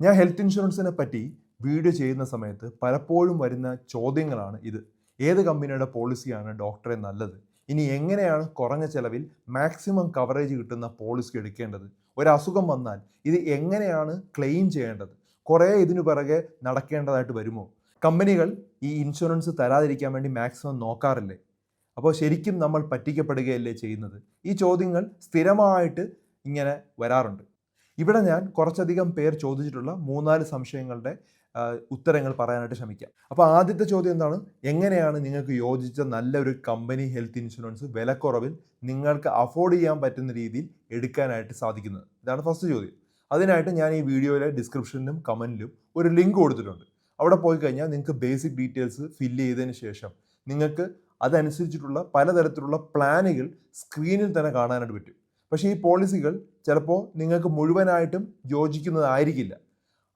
ഞാൻ ഹെൽത്ത് ഇൻഷുറൻസിനെ പറ്റി വീഡിയോ ചെയ്യുന്ന സമയത്ത് പലപ്പോഴും വരുന്ന ചോദ്യങ്ങളാണ് ഇത്. ഏത് കമ്പനിയുടെ പോളിസിയാണ് ഡോക്ടറെ നല്ലത്? ഇനി എങ്ങനെയാണ് കുറഞ്ഞ ചെലവിൽ മാക്സിമം കവറേജ് കിട്ടുന്ന പോളിസി എടുക്കേണ്ടത്? ഒരു അസുഖം വന്നാൽ ഇത് എങ്ങനെയാണ് ക്ലെയിം ചെയ്യേണ്ടത്? കുറേ ഇതിനു പിറകെ നടക്കേണ്ടതായിട്ട് വരുമോ? കമ്പനികൾ ഈ ഇൻഷുറൻസ് തരാതിരിക്കാൻ വേണ്ടി മാക്സിമം നോക്കാറില്ലേ? അപ്പോൾ ശരിക്കും നമ്മൾ പറ്റിക്കപ്പെടുകയല്ലേ ചെയ്യുന്നത്? ഈ ചോദ്യങ്ങൾ സ്ഥിരമായിട്ട് ഇങ്ങനെ വരാറുണ്ട്. ഇവിടെ ഞാൻ കുറച്ചധികം പേർ ചോദിച്ചിട്ടുള്ള 3-4 സംശയങ്ങളുടെ ഉത്തരങ്ങൾ പറയാനായിട്ട് ശ്രമിക്കാം. അപ്പോൾ ആദ്യത്തെ ചോദ്യം എന്താണ്? എങ്ങനെയാണ് നിങ്ങൾക്ക് യോജിച്ച നല്ലൊരു കമ്പനി ഹെൽത്ത് ഇൻഷുറൻസ് വിലക്കുറവിൽ നിങ്ങൾക്ക് അഫോർഡ് ചെയ്യാൻ പറ്റുന്ന രീതിയിൽ എടുക്കാനായിട്ട് സാധിക്കുന്നത്? ഇതാണ് ഫസ്റ്റ് ചോദ്യം. അതിനായിട്ട് ഞാൻ ഈ വീഡിയോയിലെ ഡിസ്ക്രിപ്ഷനിലും കമൻറ്റിലും ഒരു ലിങ്ക് കൊടുത്തിട്ടുണ്ട്. അവിടെ പോയി കഴിഞ്ഞാൽ നിങ്ങൾക്ക് ബേസിക് ഡീറ്റെയിൽസ് ഫില്ല് ചെയ്തതിന് ശേഷം നിങ്ങൾക്ക് അതനുസരിച്ചിട്ടുള്ള പലതരത്തിലുള്ള പ്ലാനുകൾ സ്ക്രീനിൽ തന്നെ കാണാനായിട്ട് പറ്റും. പക്ഷേ ഈ പോളിസികൾ ചിലപ്പോൾ നിങ്ങൾക്ക് മുഴുവനായിട്ടും യോജിക്കുന്നതായിരിക്കില്ല.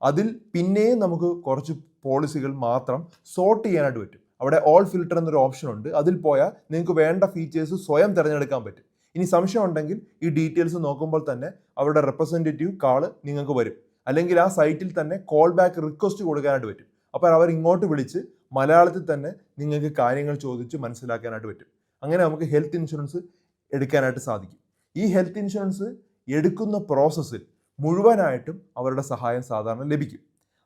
അതിൽ പിന്നെയും നമുക്ക് കുറച്ച് പോളിസികൾ മാത്രം സോർട്ട് ചെയ്യാനായിട്ട് പറ്റും. അവിടെ ഓൾ ഫിൽട്ടർ എന്നൊരു ഓപ്ഷൻ ഉണ്ട്. അതിൽ പോയാൽ നിങ്ങൾക്ക് വേണ്ട ഫീച്ചേഴ്സ് സ്വയം തിരഞ്ഞെടുക്കാൻ പറ്റും. ഇനി സംശയം ഉണ്ടെങ്കിൽ ഈ ഡീറ്റെയിൽസ് നോക്കുമ്പോൾ തന്നെ അവരുടെ റെപ്രസെൻറ്റേറ്റീവ് കാള് നിങ്ങൾക്ക് വരും. അല്ലെങ്കിൽ ആ സൈറ്റിൽ തന്നെ കോൾ ബാക്ക് റിക്വസ്റ്റ് കൊടുക്കാനായിട്ട് പറ്റും. അപ്പോൾ അവർ ഇങ്ങോട്ട് വിളിച്ച് മലയാളത്തിൽ തന്നെ നിങ്ങൾക്ക് കാര്യങ്ങൾ ചോദിച്ച് മനസ്സിലാക്കാനായിട്ട് പറ്റും. അങ്ങനെ നമുക്ക് ഹെൽത്ത് ഇൻഷുറൻസ് എടുക്കാനായിട്ട് സാധിക്കും. ഈ ഹെൽത്ത് ഇൻഷുറൻസ് എടുക്കുന്ന പ്രോസസ്സിൽ മുഴുവനായിട്ടും അവരുടെ സഹായം സാധാരണ ലഭിക്കും.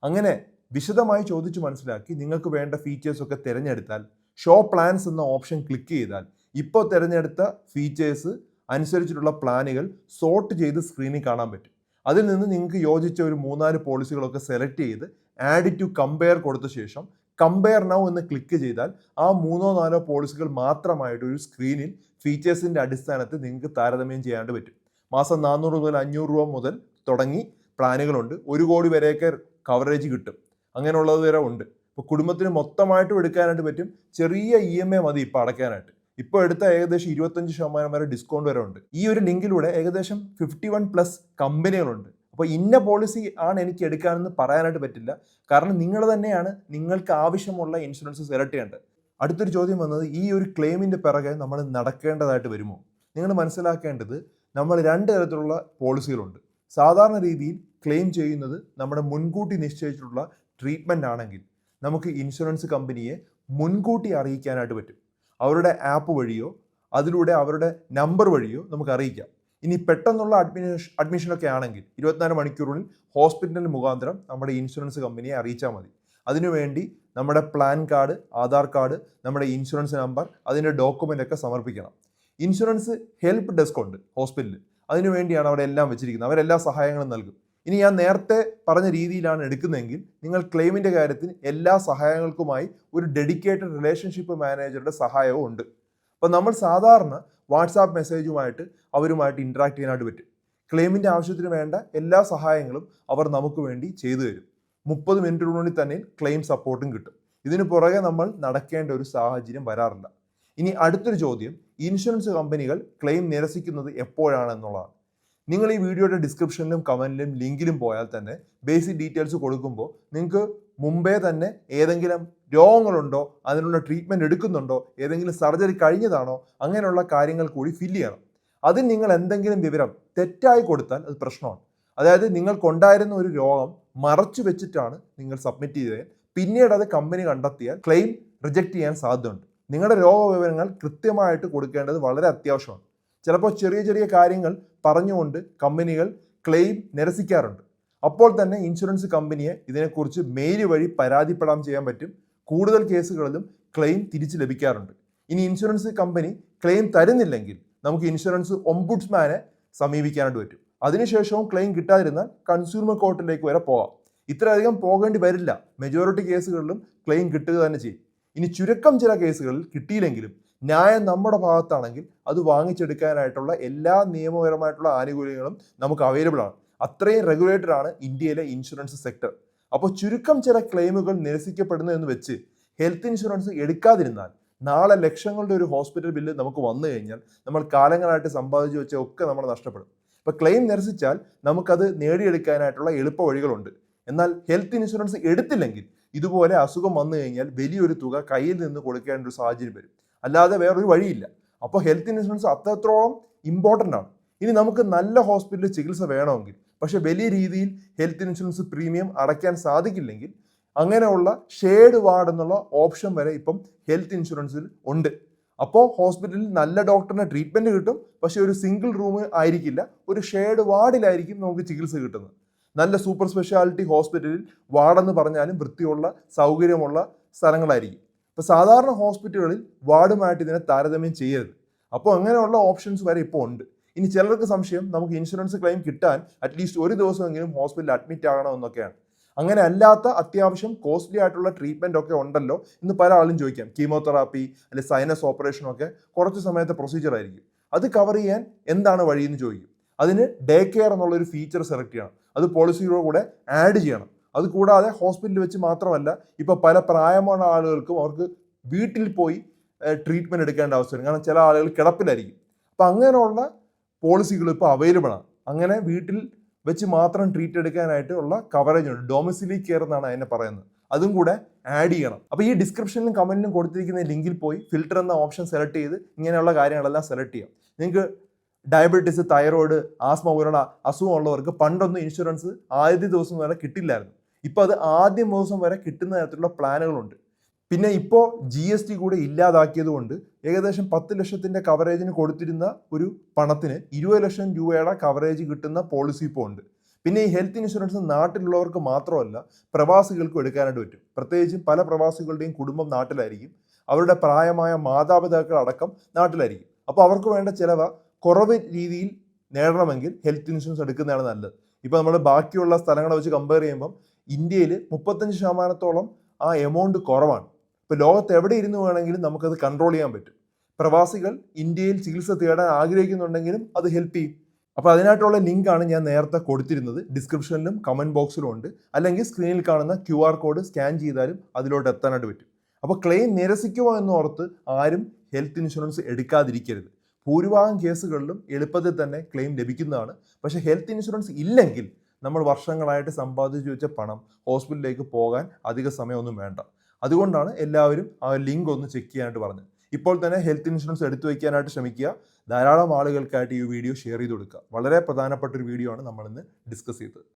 അങ്ങനെ വിശദമായി ചോദിച്ച് മനസ്സിലാക്കി നിങ്ങൾക്ക് വേണ്ട ഫീച്ചേഴ്സൊക്കെ തിരഞ്ഞെടുത്താൽ ഷോ പ്ലാൻസ് എന്ന ഓപ്ഷൻ ക്ലിക്ക് ചെയ്താൽ ഇപ്പോൾ തിരഞ്ഞെടുത്ത ഫീച്ചേഴ്സ് അനുസരിച്ചിട്ടുള്ള പ്ലാനുകൾ സോർട്ട് ചെയ്ത് സ്ക്രീനിൽ കാണാൻ പറ്റും. അതിൽ നിന്ന് നിങ്ങൾക്ക് യോജിച്ച ഒരു 3-4 പോളിസികളൊക്കെ സെലക്ട് ചെയ്ത് ആഡ് ടു കമ്പയർ കൊടുത്ത ശേഷം കമ്പയർ നൗ എന്ന് ക്ലിക്ക് ചെയ്താൽ ആ 3-4 പോളിസികൾ മാത്രമായിട്ട് ഒരു സ്ക്രീനിൽ ഫീച്ചേഴ്സിൻ്റെ അടിസ്ഥാനത്തിൽ നിങ്ങൾക്ക് താരതമ്യം ചെയ്യാനായിട്ട് പറ്റും. മാസം 400 മുതൽ 500 രൂപ മുതൽ തുടങ്ങി പ്ലാനുകളുണ്ട്. 1 കോടി വരെയൊക്കെ കവറേജ് കിട്ടും. അങ്ങനെയുള്ളത് വരെ ഉണ്ട്. ഇപ്പോൾ കുടുംബത്തിന് മൊത്തമായിട്ടും എടുക്കാനായിട്ട് പറ്റും. ചെറിയ EMI മതി ഇപ്പോൾ അടയ്ക്കാനായിട്ട്. ഇപ്പോൾ എടുത്ത ഏകദേശം 25% വരെ ഡിസ്കൗണ്ട് വരെ ഉണ്ട്. ഈ ഒരു ലിങ്കിലൂടെ ഏകദേശം 51+ കമ്പനികളുണ്ട്. അപ്പോൾ ഇന്ന പോളിസി ആണ് എനിക്ക് എടുക്കാനെന്ന് പറയാനായിട്ട് പറ്റില്ല. കാരണം നിങ്ങൾ തന്നെയാണ് നിങ്ങൾക്ക് ആവശ്യമുള്ള ഇൻഷുറൻസ് സെലക്ട് ചെയ്യേണ്ടത്. അടുത്തൊരു ചോദ്യം വന്നത് ഈ ഒരു ക്ലെയിമിൻ്റെ പിറകെ നമ്മൾ നടക്കേണ്ടതായിട്ട് വരുമോ? നിങ്ങൾ മനസ്സിലാക്കേണ്ടത് നമ്മൾ 2 തരത്തിലുള്ള പോളിസികളുണ്ട്. സാധാരണ രീതിയിൽ ക്ലെയിം ചെയ്യുന്നത് നമ്മുടെ മുൻകൂട്ടി നിശ്ചയിച്ചിട്ടുള്ള ട്രീറ്റ്മെൻ്റ് ആണെങ്കിൽ നമുക്ക് ഇൻഷുറൻസ് കമ്പനിയെ മുൻകൂട്ടി അറിയിക്കാനായിട്ട് പറ്റും. അവരുടെ ആപ്പ് വഴിയോ അതിലൂടെ അവരുടെ നമ്പർ വഴിയോ നമുക്ക് അറിയിക്കാം. ഇനി പെട്ടെന്നുള്ള അഡ്മിഷനൊക്കെ ആണെങ്കിൽ 24 മണിക്കൂറിനുള്ളിൽ ഹോസ്പിറ്റൽ മുഖാന്തരം നമ്മുടെ ഇൻഷുറൻസ് കമ്പനിയെ അറിയിച്ചാൽ മതി. അതിനുവേണ്ടി നമ്മുടെ പ്ലാൻ കാർഡ്, ആധാർ കാർഡ്, നമ്മുടെ ഇൻഷുറൻസ് നമ്പർ, അതിൻ്റെ ഡോക്യുമെൻ്റ് ഒക്കെ സമർപ്പിക്കണം. ഇൻഷുറൻസ് ഹെൽപ്പ് ഡെസ്ക് ഉണ്ട് ഹോസ്പിറ്റലിൽ. അതിനുവേണ്ടിയാണ് അവിടെ എല്ലാം വെച്ചിരിക്കുന്നത്. അവരെല്ലാ സഹായങ്ങളും നൽകും. ഇനി ഞാൻ നേരത്തെ പറഞ്ഞ രീതിയിലാണ് എടുക്കുന്നതെങ്കിൽ നിങ്ങൾ ക്ലെയിമിൻ്റെ കാര്യത്തിൽ എല്ലാ സഹായങ്ങൾക്കുമായി ഒരു ഡെഡിക്കേറ്റഡ് റിലേഷൻഷിപ്പ് മാനേജറുടെ സഹായവും ഉണ്ട്. അപ്പോൾ നമ്മൾ സാധാരണ വാട്സാപ്പ് മെസ്സേജുമായിട്ട് അവരുമായിട്ട് ഇൻട്രാക്ട് ചെയ്യാനായിട്ട് പറ്റും. ക്ലെയിമിൻ്റെ ആവശ്യത്തിന് വേണ്ട എല്ലാ സഹായങ്ങളും അവർ നമുക്ക് വേണ്ടി ചെയ്തു തരും. 30 മിനിറ്റിനുള്ളിൽ തന്നെ ക്ലെയിം സപ്പോർട്ടും കിട്ടും. ഇതിന് പുറകെ നമ്മൾ നടക്കേണ്ട ഒരു സാഹചര്യം വരാറില്ല. ഇനി അടുത്തൊരു ചോദ്യം, ഇൻഷുറൻസ് കമ്പനികൾ ക്ലെയിം നിരസിക്കുന്നത് എപ്പോഴാണെന്നുള്ളതാണ്. നിങ്ങൾ ഈ വീഡിയോയുടെ ഡിസ്ക്രിപ്ഷനിലും കമൻറ്റിലും ലിങ്കിലും പോയാൽ തന്നെ ബേസിക് ഡീറ്റെയിൽസ് കൊടുക്കുമ്പോൾ നിങ്ങൾക്ക് മുമ്പേ തന്നെ ഏതെങ്കിലും രോഗങ്ങളുണ്ടോ, അതിനുള്ള ട്രീറ്റ്മെൻറ്റ് എടുക്കുന്നുണ്ടോ, ഏതെങ്കിലും സർജറി കഴിഞ്ഞതാണോ, അങ്ങനെയുള്ള കാര്യങ്ങൾ കൂടി ഫില്ല് ചെയ്യണം. അതിൽ നിങ്ങൾ എന്തെങ്കിലും വിവരം തെറ്റായി കൊടുത്താൽ അത് പ്രശ്നമാണ്. അതായത് നിങ്ങൾക്കുണ്ടായിരുന്ന ഒരു രോഗം മറച്ചു വെച്ചിട്ടാണ് നിങ്ങൾ സബ്മിറ്റ് ചെയ്തത്, പിന്നീട് അത് കമ്പനി കണ്ടെത്തിയാൽ ക്ലെയിം റിജക്റ്റ് ചെയ്യാൻ സാധ്യതയുണ്ട്. നിങ്ങളുടെ രോഗവിവരങ്ങൾ കൃത്യമായിട്ട് കൊടുക്കേണ്ടത് വളരെ അത്യാവശ്യമാണ്. ചിലപ്പോൾ ചെറിയ ചെറിയ കാര്യങ്ങൾ പറഞ്ഞുകൊണ്ട് കമ്പനികൾ ക്ലെയിം നിരസിക്കാറുണ്ട്. അപ്പോൾ തന്നെ ഇൻഷുറൻസ് കമ്പനിയെ ഇതിനെക്കുറിച്ച് മെയിൽ വഴി പരാതിപ്പെടാൻ ചെയ്യാൻ പറ്റും. കൂടുതൽ കേസുകളിലും ക്ലെയിം തിരിച്ചു ലഭിക്കാറുണ്ട്. ഇനി ഇൻഷുറൻസ് കമ്പനി ക്ലെയിം തരുന്നില്ലെങ്കിൽ നമുക്ക് ഇൻഷുറൻസ് ഒംബുഡ്സ്മാനെ സമീപിക്കാനായിട്ട് പറ്റും. അതിനുശേഷവും ക്ലെയിം കിട്ടാതിരുന്നാൽ കൺസ്യൂമർ കോർട്ടിലേക്ക് വരെ പോകാം. ഇത്രയധികം പോകേണ്ടി വരില്ല. മെജോറിറ്റി കേസുകളിലും ക്ലെയിം കിട്ടുക തന്നെ ചെയ്യും. ഇനി ചുരുക്കം ചില കേസുകളിൽ കിട്ടിയില്ലെങ്കിലും ന്യായം നമ്മുടെ ഭാഗത്താണെങ്കിൽ അത് വാങ്ങിച്ചെടുക്കാനായിട്ടുള്ള എല്ലാ നിയമപരമായിട്ടുള്ള ആനുകൂല്യങ്ങളും നമുക്ക് അവൈലബിൾ ആണ്. അത്രയും റെഗുലേറ്റഡ് ആണ് ഇന്ത്യയിലെ ഇൻഷുറൻസ് സെക്ടർ. അപ്പോൾ ചുരുക്കം ചില ക്ലെയിമുകൾ നിരസിക്കപ്പെടുന്നതെന്ന് വെച്ച് ഹെൽത്ത് ഇൻഷുറൻസ് എടുക്കാതിരുന്നാൽ നാളെ ലക്ഷങ്ങളുടെ ഒരു ഹോസ്പിറ്റൽ ബില്ല് നമുക്ക് വന്നു കഴിഞ്ഞാൽ നമ്മൾ കാലങ്ങളായിട്ട് സമ്പാദിച്ചു വെച്ച ഒക്കെ നമ്മൾ നഷ്ടപ്പെടും. ഇപ്പോൾ ക്ലെയിം നിരസിച്ചാൽ നമുക്കത് നേടിയെടുക്കാനായിട്ടുള്ള എളുപ്പ വഴികളുണ്ട്. എന്നാൽ ഹെൽത്ത് ഇൻഷുറൻസ് എടുത്തില്ലെങ്കിൽ ഇതുപോലെ അസുഖം വന്നു കഴിഞ്ഞാൽ വലിയൊരു തുക കയ്യിൽ നിന്ന് കൊടുക്കേണ്ട ഒരു സാഹചര്യം വരും. അല്ലാതെ വേറൊരു വഴിയില്ല. അപ്പോൾ ഹെൽത്ത് ഇൻഷുറൻസ് അത്രത്തോളം ഇമ്പോർട്ടൻ്റ് ആണ്. ഇനി നമുക്ക് നല്ല ഹോസ്പിറ്റലിൽ ചികിത്സ വേണമെങ്കിൽ പക്ഷെ വലിയ രീതിയിൽ ഹെൽത്ത് ഇൻഷുറൻസ് പ്രീമിയം അടയ്ക്കാൻ സാധിക്കില്ലെങ്കിൽ അങ്ങനെയുള്ള ഷെയർഡ് വാർഡ് എന്നുള്ള ഓപ്ഷൻ വരെ ഇപ്പം ഹെൽത്ത് ഇൻഷുറൻസിൽ ഉണ്ട്. അപ്പോൾ ഹോസ്പിറ്റലിൽ നല്ല ഡോക്ടറിന് ട്രീറ്റ്മെന്റ് കിട്ടും, പക്ഷെ ഒരു സിംഗിൾ റൂം ആയിരിക്കില്ല, ഒരു ഷെയർഡ് വാർഡിലായിരിക്കും നമുക്ക് ചികിത്സ കിട്ടുന്നത്. നല്ല സൂപ്പർ സ്പെഷ്യാലിറ്റി ഹോസ്പിറ്റലിൽ വാർഡെന്ന് പറഞ്ഞാലും വൃത്തിയുള്ള സൗകര്യമുള്ള സ്ഥലങ്ങളായിരിക്കും. ഇപ്പോൾ സാധാരണ ഹോസ്പിറ്റലുകളിൽ വാർഡുമായിട്ട് ഇതിനെ താരതമ്യം ചെയ്യരുത്. അപ്പോൾ അങ്ങനെയുള്ള ഓപ്ഷൻസ് വരെ ഇപ്പോൾ ഉണ്ട്. ഇനി ചിലർക്ക് സംശയം നമുക്ക് ഇൻഷുറൻസ് ക്ലെയിം കിട്ടാൻ അറ്റ്ലീസ്റ്റ് ഒരു ദിവസമെങ്കിലും ഹോസ്പിറ്റലിൽ അഡ്മിറ്റ് ആകണമെന്നൊക്കെയാണ്. അങ്ങനെ അല്ലാത്ത അത്യാവശ്യം കോസ്റ്റ്ലി ആയിട്ടുള്ള ട്രീറ്റ്മെന്റ് ഒക്കെ ഉണ്ടല്ലോ എന്ന് പല ആളും ചോദിക്കാം. കീമോതെറാപ്പി അല്ലെങ്കിൽ സൈനസ് ഓപ്പറേഷൻ ഒക്കെ കുറച്ച് സമയത്തെ പ്രൊസീജിയർ ആയിരിക്കും. അത് കവർ ചെയ്യാൻ എന്താണ് വഴിയെന്ന് ചോദിക്കും. അതിന് ഡേ കെയർ എന്നുള്ളൊരു ഫീച്ചർ സെലക്ട് ചെയ്യണം. അത് പോളിസിയുടെ കൂടെ ആഡ് ചെയ്യണം. അത് കൂടാതെ ഹോസ്പിറ്റലിൽ വെച്ച് മാത്രമല്ല, ഇപ്പോൾ പല പ്രായമുള്ള ആളുകൾക്കും അവർക്ക് വീട്ടിൽ പോയി ട്രീറ്റ്മെന്റ് എടുക്കേണ്ട അവസ്ഥയാണ്. കാരണം ചില ആളുകൾ കിടപ്പിലായിരിക്കും. അപ്പം അങ്ങനെയുള്ള പോളിസികൾ ഇപ്പോൾ അവൈലബിൾ ആണ്. അങ്ങനെ വീട്ടിൽ വെച്ച് മാത്രം ട്രീറ്റ് എടുക്കാനായിട്ട് ഉള്ള കവറേജ് ഉണ്ട്. ഡൊമിസിലി കെയർ എന്നാണ് അതിനെ പറയുന്നത്. അതും കൂടെ ആഡ് ചെയ്യണം. അപ്പോൾ ഈ ഡിസ്ക്രിപ്ഷനിലും കമന്റിലും കൊടുത്തിരിക്കുന്ന ലിങ്കിൽ പോയി ഫിൽറ്റർ എന്ന ഓപ്ഷൻ സെലക്ട് ചെയ്ത് ഇങ്ങനെയുള്ള കാര്യങ്ങളെല്ലാം സെലക്ട് ചെയ്യാം. നിങ്ങൾക്ക് ഡയബറ്റീസ്, തൈറോയിഡ്, ആസ്മ പോലുള്ള അസുഖമുള്ളവർക്ക് പണ്ടൊന്നും ഇൻഷുറൻസ് ആദ്യ ദിവസം വരെ കിട്ടില്ലായിരുന്നു. ഇപ്പോൾ അത് ആദ്യ ദിവസം വരെ കിട്ടുന്ന തരത്തിലുള്ള പ്ലാനുകളുണ്ട്. പിന്നെ ഇപ്പോൾ GST കൂടെ ഇല്ലാതാക്കിയത് കൊണ്ട് ഏകദേശം 10 ലക്ഷത്തിൻ്റെ കവറേജിന് കൊടുത്തിരുന്ന ഒരു പണത്തിന് 20 ലക്ഷം രൂപയുടെ കവറേജ് കിട്ടുന്ന പോളിസി ഇപ്പോൾ ഉണ്ട്. പിന്നെ ഈ ഹെൽത്ത് ഇൻഷുറൻസ് നാട്ടിലുള്ളവർക്ക് മാത്രമല്ല പ്രവാസികൾക്കും എടുക്കാനായിട്ട് പറ്റും. പ്രത്യേകിച്ചും പല പ്രവാസികളുടെയും കുടുംബം നാട്ടിലായിരിക്കും. അവരുടെ പ്രായമായ മാതാപിതാക്കൾ അടക്കം നാട്ടിലായിരിക്കും. അപ്പോൾ അവർക്ക് വേണ്ട ചിലവ് കുറവ് രീതിയിൽ നേടണമെങ്കിൽ ഹെൽത്ത് ഇൻഷുറൻസ് എടുക്കുന്നതാണ് നല്ലത്. ഇപ്പോൾ നമ്മൾ ബാക്കിയുള്ള സ്ഥലങ്ങളെ വെച്ച് കമ്പയർ ചെയ്യുമ്പം ഇന്ത്യയിൽ 35% ആ എമൗണ്ട് കുറവാണ്. ഇപ്പോൾ ലോകത്ത് എവിടെ ഇരുന്ന് വേണമെങ്കിലും നമുക്കത് കൺട്രോൾ ചെയ്യാൻ പറ്റും. പ്രവാസികൾ ഇന്ത്യയിൽ ചികിത്സ തേടാൻ ആഗ്രഹിക്കുന്നുണ്ടെങ്കിലും അത് ഹെൽപ്പ് ചെയ്യും. അപ്പോൾ അതിനായിട്ടുള്ള ലിങ്കാണ് ഞാൻ നേരത്തെ കൊടുത്തിരുന്നത്. ഡിസ്ക്രിപ്ഷനിലും കമൻറ്റ് ബോക്സിലും ഉണ്ട്. അല്ലെങ്കിൽ സ്ക്രീനിൽ കാണുന്ന QR കോഡ് സ്കാൻ ചെയ്താലും അതിലോട്ട് എത്താനായിട്ട് പറ്റും. അപ്പോൾ ക്ലെയിം നിരസിക്കുമോ എന്നോർത്ത് ആരും ഹെൽത്ത് ഇൻഷുറൻസ് എടുക്കാതിരിക്കരുത്. ഭൂരിഭാഗം കേസുകളിലും എളുപ്പത്തിൽ തന്നെ ക്ലെയിം ലഭിക്കുന്നതാണ്. പക്ഷേ ഹെൽത്ത് ഇൻഷുറൻസ് ഇല്ലെങ്കിൽ നമ്മൾ വർഷങ്ങളായിട്ട് സമ്പാദിച്ചു വെച്ച പണം ഹോസ്പിറ്റലിലേക്ക് പോകാൻ അധിക സമയമൊന്നും വേണ്ട. അതുകൊണ്ടാണ് എല്ലാവരും ആ ലിങ്ക് ഒന്ന് ചെക്ക് ചെയ്യാനായിട്ട് പറഞ്ഞത്. ഇപ്പോൾ തന്നെ ഹെൽത്ത് ഇൻഷുറൻസ് എടുത്തു വയ്ക്കാനായിട്ട് ശ്രമിക്കുക. ധാരാളം ആളുകൾക്കായിട്ട് ഈ വീഡിയോ ഷെയർ ചെയ്ത് കൊടുക്കുക. വളരെ പ്രധാനപ്പെട്ട ഒരു വീഡിയോ ആണ് നമ്മളിന്ന് ഡിസ്കസ് ചെയ്തത്.